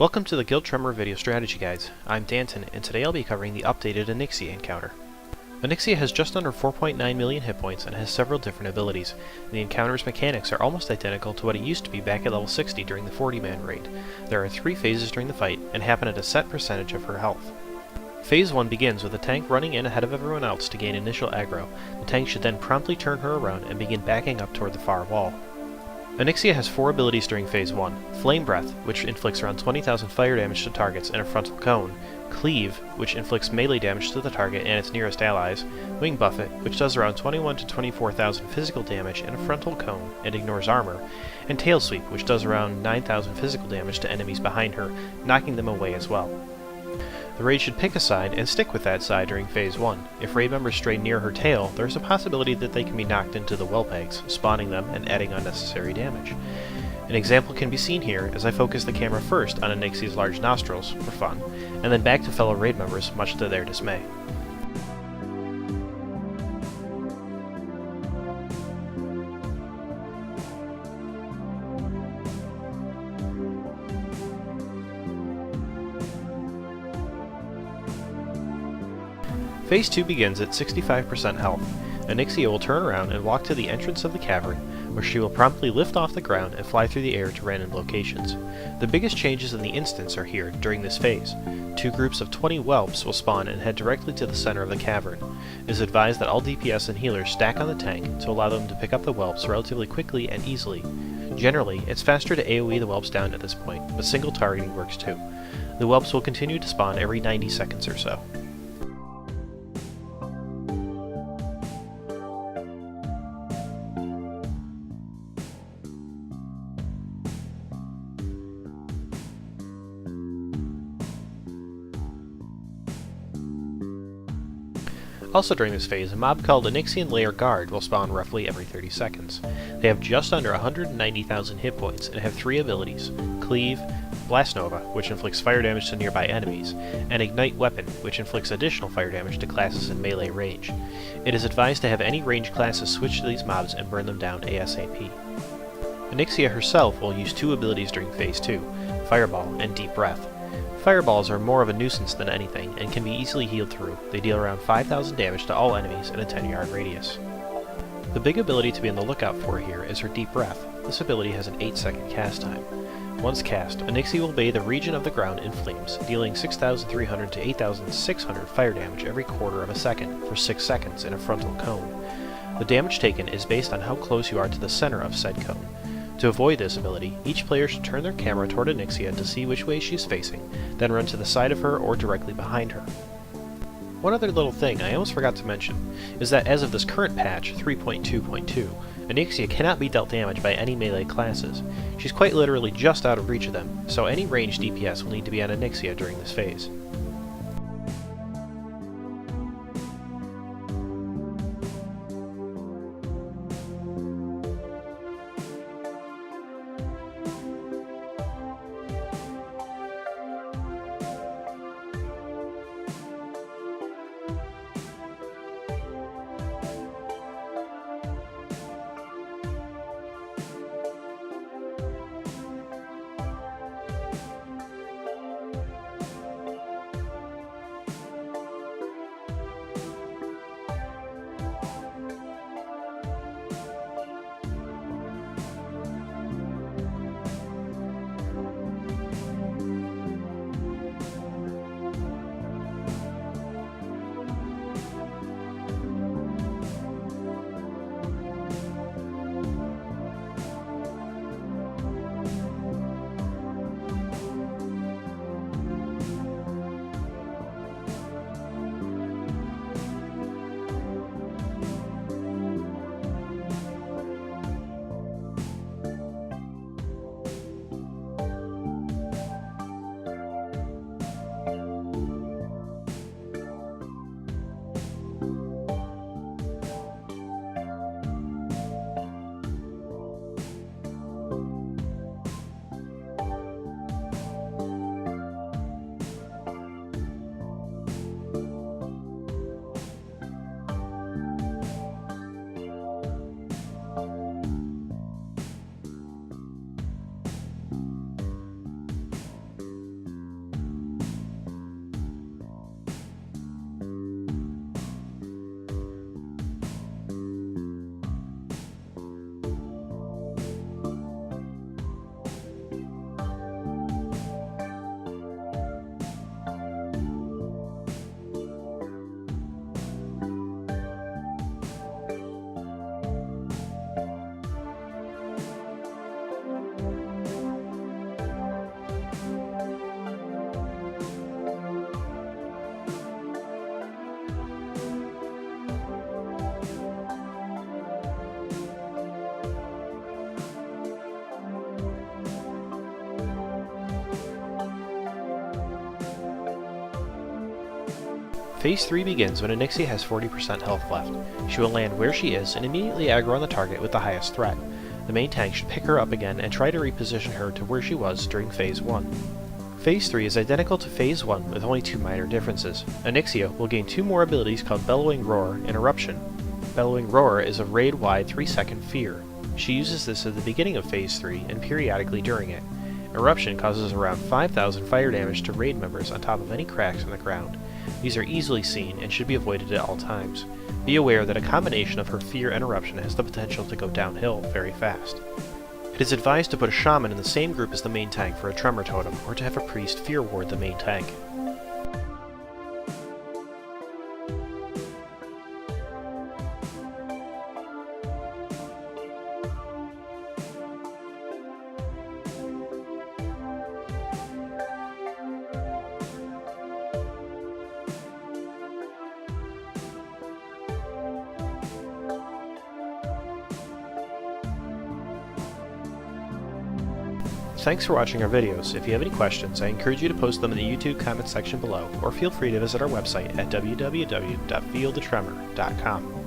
Welcome to the Guild Tremor video strategy guides. I'm Danton, and today I'll be covering the updated Onyxia encounter. Onyxia has just under 4.9 million hit points and has several different abilities. The encounter's mechanics are almost identical to what it used to be back at level 60 during the 40-man raid. There are 3 phases during the fight, and happen at a set percentage of her health. Phase 1 begins with the tank running in ahead of everyone else to gain initial aggro. The tank should then promptly turn her around and begin backing up toward the far wall. Onyxia has 4 abilities during Phase 1. Flame Breath, which inflicts around 20,000 fire damage to targets in a frontal cone. Cleave, which inflicts melee damage to the target and its nearest allies. Wing Buffet, which does around 21,000 to 24,000 physical damage in a frontal cone and ignores armor. And Tail Sweep, which does around 9,000 physical damage to enemies behind her, knocking them away as well. The raid should pick a side and stick with that side during Phase 1. If raid members stray near her tail, there is a possibility that they can be knocked into the well pegs, spawning them and adding unnecessary damage. An example can be seen here as I focus the camera first on Onyxia's large nostrils, for fun, and then back to fellow raid members, much to their dismay. Phase 2 begins at 65% health. Onyxia will turn around and walk to the entrance of the cavern, where she will promptly lift off the ground and fly through the air to random locations. The biggest changes in the instance are here during this phase. 2 groups of 20 whelps will spawn and head directly to the center of the cavern. It is advised that all DPS and healers stack on the tank to allow them to pick up the whelps relatively quickly and easily. Generally, it's faster to AoE the whelps down at this point, but single targeting works too. The whelps will continue to spawn every 90 seconds or so. Also during this phase, a mob called Onyxian Lair Guard will spawn roughly every 30 seconds. They have just under 190,000 hit points and have 3 abilities: Cleave, Blast Nova, which inflicts fire damage to nearby enemies, and Ignite Weapon, which inflicts additional fire damage to classes in melee range. It is advised to have any ranged classes switch to these mobs and burn them down ASAP. Onyxia herself will use 2 abilities during Phase 2, Fireball and Deep Breath. Fireballs are more of a nuisance than anything, and can be easily healed through. They deal around 5,000 damage to all enemies in a 10-yard radius. The big ability to be on the lookout for here is her Deep Breath. This ability has an 8-second cast time. Once cast, Onyxia will bathe a region of the ground in flames, dealing 6,300 to 8,600 fire damage every quarter of a second for 6 seconds in a frontal cone. The damage taken is based on how close you are to the center of said cone. To avoid this ability, each player should turn their camera toward Onyxia to see which way she is facing, then run to the side of her or directly behind her. One other little thing I almost forgot to mention is that as of this current patch, 3.2.2, Onyxia cannot be dealt damage by any melee classes. She's quite literally just out of reach of them, so any ranged DPS will need to be on Onyxia during this phase. Phase 3 begins when Onyxia has 40% health left. She will land where she is and immediately aggro on the target with the highest threat. The main tank should pick her up again and try to reposition her to where she was during Phase 1. Phase 3 is identical to Phase 1 with only 2 minor differences. Onyxia will gain 2 more abilities called Bellowing Roar and Eruption. Bellowing Roar is a raid-wide 3-second fear. She uses this at the beginning of Phase 3 and periodically during it. Eruption causes around 5,000 fire damage to raid members on top of any cracks in the ground. These are easily seen and should be avoided at all times. Be aware that a combination of her fear and eruption has the potential to go downhill very fast. It is advised to put a shaman in the same group as the main tank for a Tremor totem, or to have a priest fear ward the main tank. Thanks for watching our videos. If you have any questions, I encourage you to post them in the YouTube comments section below, or feel free to visit our website at www.feelthetremor.com.